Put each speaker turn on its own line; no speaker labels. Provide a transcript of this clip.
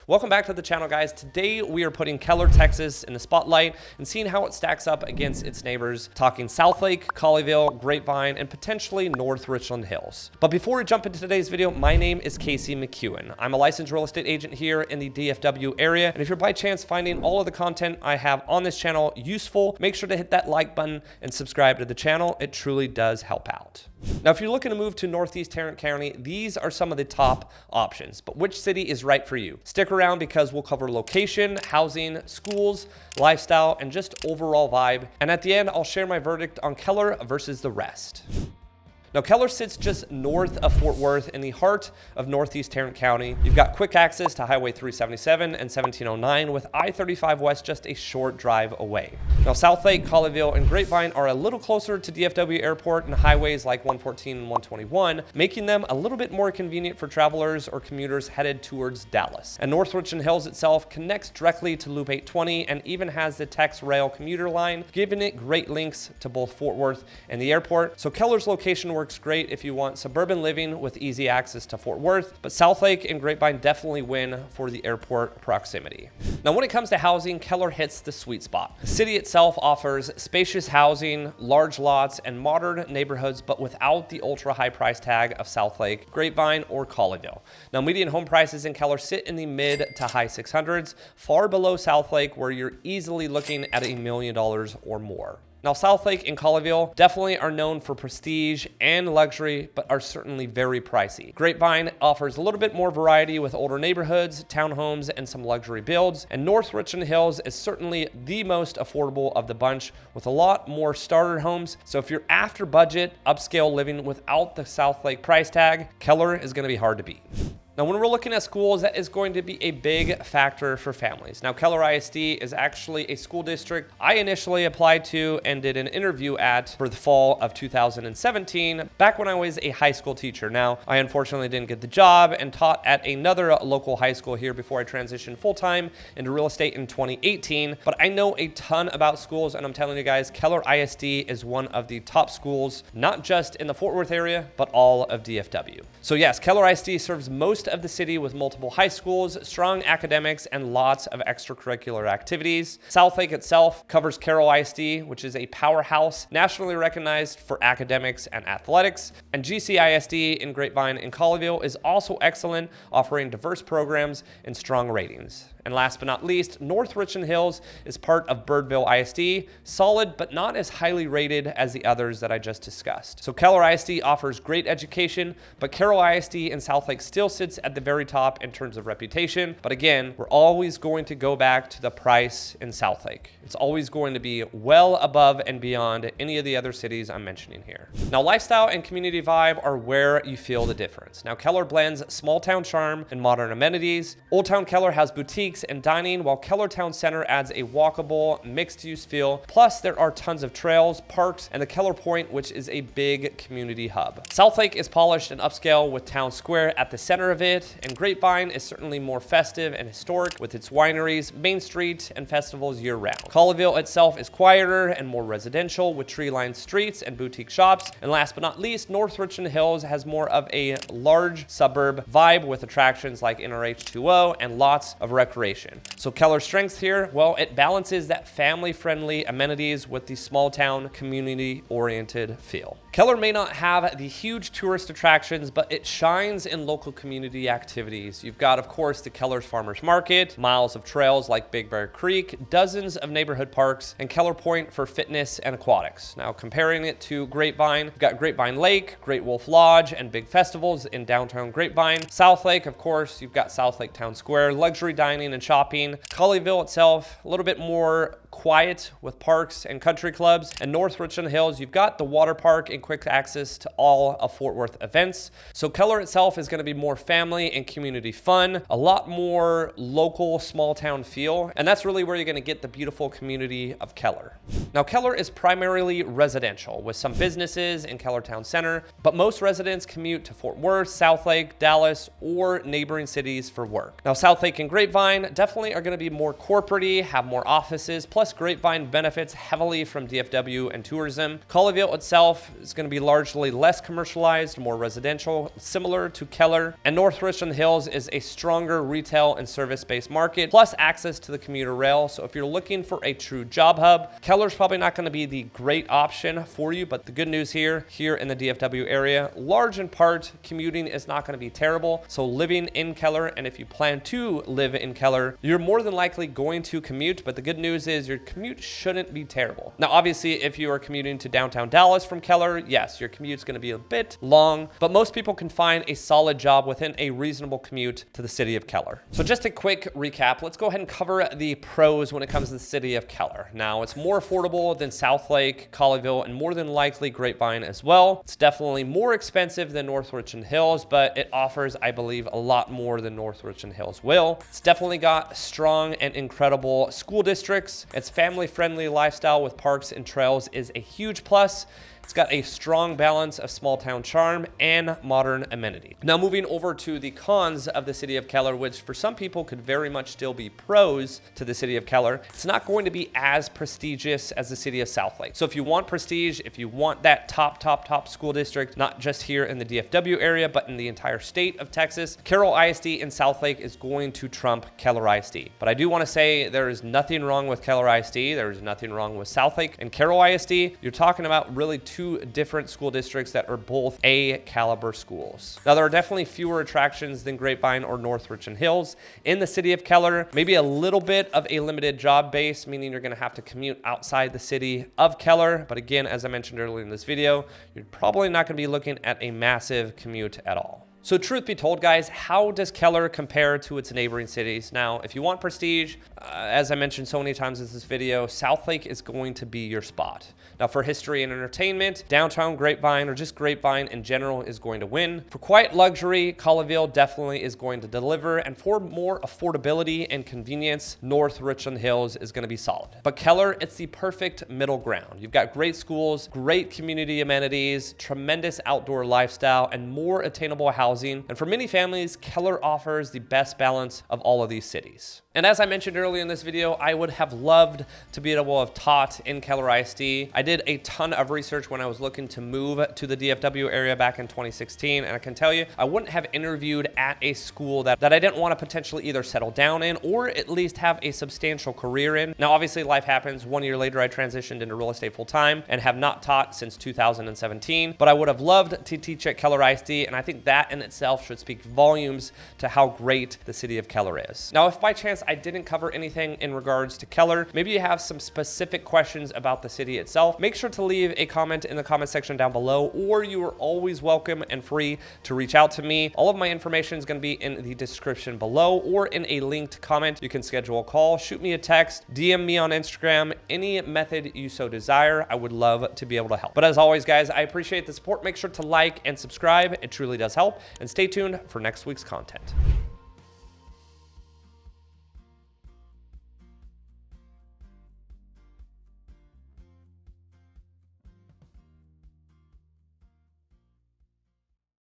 Welcome back to the channel, guys. Today we are putting Keller, Texas in the spotlight and seeing how it stacks up against its neighbors, talking Southlake, Colleyville, Grapevine, and potentially North Richland Hills. But before we jump into today's video, my name is Casey McEwen. I'm a licensed real estate agent here in the DFW area, and if you're by chance finding all of the content I have on this channel useful, make sure to hit that like button and subscribe to the channel. It truly does help out. Now, if you're looking to move to Northeast Tarrant County, these are some of the top options, but which city is right for you? Stick around because we'll cover location, housing, schools, lifestyle, and just overall vibe. And at the end, I'll share my verdict on Keller versus the rest. Now, Keller sits just north of Fort Worth in the heart of Northeast Tarrant County. You've got quick access to Highway 377 and 1709 with I-35 West just a short drive away. Now, Southlake, Colleyville, and Grapevine are a little closer to DFW Airport and highways like 114 and 121, making them a little bit more convenient for travelers or commuters headed towards Dallas. And North Richland Hills itself connects directly to Loop 820 and even has the Tex Rail commuter line, giving it great links to both Fort Worth and the airport. So Keller's location works great if you want suburban living with easy access to Fort Worth, but Southlake and Grapevine definitely win for the airport proximity. Now, when it comes to housing, Keller hits the sweet spot. The city itself offers spacious housing, large lots, and modern neighborhoods, but without the ultra high price tag of Southlake, Grapevine, or Colleyville. Now, median home prices in Keller sit in the mid to high 600s, far below Southlake, where you're easily looking at $1 million or more. Now, Southlake and Colleyville definitely are known for prestige and luxury, but are certainly very pricey. Grapevine offers a little bit more variety with older neighborhoods, townhomes, and some luxury builds. And North Richland Hills is certainly the most affordable of the bunch with a lot more starter homes. So if you're after budget, upscale living without the Southlake price tag, Keller is going to be hard to beat. Now, when we're looking at schools, that is going to be a big factor for families. Now, Keller ISD is actually a school district I initially applied to and did an interview at for the fall of 2017, back when I was a high school teacher. Now, I unfortunately didn't get the job and taught at another local high school here before I transitioned full-time into real estate in 2018. But I know a ton about schools, and I'm telling you guys, Keller ISD is one of the top schools, not just in the Fort Worth area, but all of DFW. So yes, Keller ISD serves most of the city with multiple high schools, strong academics, and lots of extracurricular activities. Southlake itself covers Carroll ISD, which is a powerhouse nationally recognized for academics and athletics. And GC ISD in Grapevine and Colleyville is also excellent, offering diverse programs and strong ratings. And last but not least, North Richland Hills is part of Birdville ISD, solid but not as highly rated as the others that I just discussed. So Keller ISD offers great education, but Carroll ISD and Southlake still sits at the very top in terms of reputation. But again, we're always going to go back to the price in Southlake. It's always going to be well above and beyond any of the other cities I'm mentioning here. Now, lifestyle and community vibe are where you feel the difference. Now, Keller blends small town charm and modern amenities. Old Town Keller has boutiques and dining, while Keller Town Center adds a walkable, mixed-use feel. Plus, there are tons of trails, parks, and the Keller Point, which is a big community hub. Southlake is polished and upscale with Town Square at the center of it, and Grapevine is certainly more festive and historic with its wineries, Main Street, and festivals year-round. Colleyville itself is quieter and more residential with tree-lined streets and boutique shops. And last but not least, North Richland Hills has more of a large suburb vibe with attractions like NRH2O and lots of recreation. So Keller's strengths here, well, it balances that family-friendly amenities with the small-town, community-oriented feel. Keller may not have the huge tourist attractions, but it shines in local community activities. You've got, of course, the Keller's Farmers Market, miles of trails like Big Bear Creek, dozens of neighborhood parks, and Keller Point for fitness and aquatics. Now, comparing it to Grapevine, you've got Grapevine Lake, Great Wolf Lodge, and big festivals in downtown Grapevine. Southlake, of course, you've got Southlake Town Square, luxury dining and shopping. Colleyville itself, a little bit more quiet with parks and country clubs. And North Richland Hills, you've got the water park and quick access to all of Fort Worth events. So Keller itself is going to be more family and community fun, a lot more local small town feel. And that's really where you're going to get the beautiful community of Keller. Now, Keller is primarily residential with some businesses in Keller Town Center, but most residents commute to Fort Worth, Southlake, Dallas, or neighboring cities for work. Now, Southlake and Grapevine definitely are going to be more corporate-y, have more offices, plus Plus, Grapevine benefits heavily from DFW and tourism. Colleyville itself is going to be largely less commercialized, more residential, similar to Keller. And North Richland Hills is a stronger retail and service-based market, plus access to the commuter rail. So if you're looking for a true job hub, Keller's probably not going to be the great option for you, but the good news here in the DFW area, large in part, commuting is not going to be terrible. So living in Keller, and if you plan to live in Keller, you're more than likely going to commute, but the good news is your commute shouldn't be terrible. Now, obviously, if you are commuting to downtown Dallas from Keller, yes, your commute's going to be a bit long, but most people can find a solid job within a reasonable commute to the city of Keller. So just a quick recap, let's go ahead and cover the pros when it comes to the city of Keller. Now, it's more affordable than Southlake, Colleyville, and more than likely Grapevine as well. It's definitely more expensive than North Richland Hills, but it offers, I believe, a lot more than North Richland Hills will. It's definitely got strong and incredible school districts. Its family-friendly lifestyle with parks and trails is a huge plus. It's got a strong balance of small town charm and modern amenities. Now moving over to the cons of the city of Keller, which for some people could very much still be pros to the city of Keller, it's not going to be as prestigious as the city of Southlake. So if you want prestige, if you want that top school district, not just here in the DFW area, but in the entire state of Texas, Carroll ISD and Southlake is going to trump Keller ISD. But I do want to say there is nothing wrong with Keller ISD. There is nothing wrong with Southlake and Carroll ISD. You're talking about really two different school districts that are both A caliber schools. Now, there are definitely fewer attractions than Grapevine or North Richland Hills in the city of Keller. Maybe a little bit of a limited job base, meaning you're going to have to commute outside the city of Keller. But again, as I mentioned earlier in this video, you're probably not going to be looking at a massive commute at all. So truth be told, guys, how does Keller compare to its neighboring cities? Now, if you want prestige, as I mentioned so many times in this video, Southlake is going to be your spot. Now, for history and entertainment, downtown Grapevine, or just Grapevine in general, is going to win. For quiet luxury, Colleyville definitely is going to deliver. And for more affordability and convenience, North Richland Hills is going to be solid. But Keller, it's the perfect middle ground. You've got great schools, great community amenities, tremendous outdoor lifestyle, and more attainable housing. And for many families, Keller offers the best balance of all of these cities. And as I mentioned earlier in this video, I would have loved to be able to have taught in Keller ISD. I did a ton of research when I was looking to move to the DFW area back in 2016. And I can tell you, I wouldn't have interviewed at a school that I didn't want to potentially either settle down in or at least have a substantial career in. Now, obviously life happens. 1 year later, I transitioned into real estate full time and have not taught since 2017. But I would have loved to teach at Keller ISD. And I think that in itself should speak volumes to how great the city of Keller is. Now, if by chance I didn't cover anything in regards to Keller, maybe you have some specific questions about the city itself, make sure to leave a comment in the comment section down below, or you are always welcome and free to reach out to me. All of my information is going to be in the description below or in a linked comment. You can schedule a call, shoot me a text, DM me on Instagram, any method you so desire. I would love to be able to help. But as always, guys, I appreciate the support. Make sure to like and subscribe. It truly does help. And stay tuned for next week's content.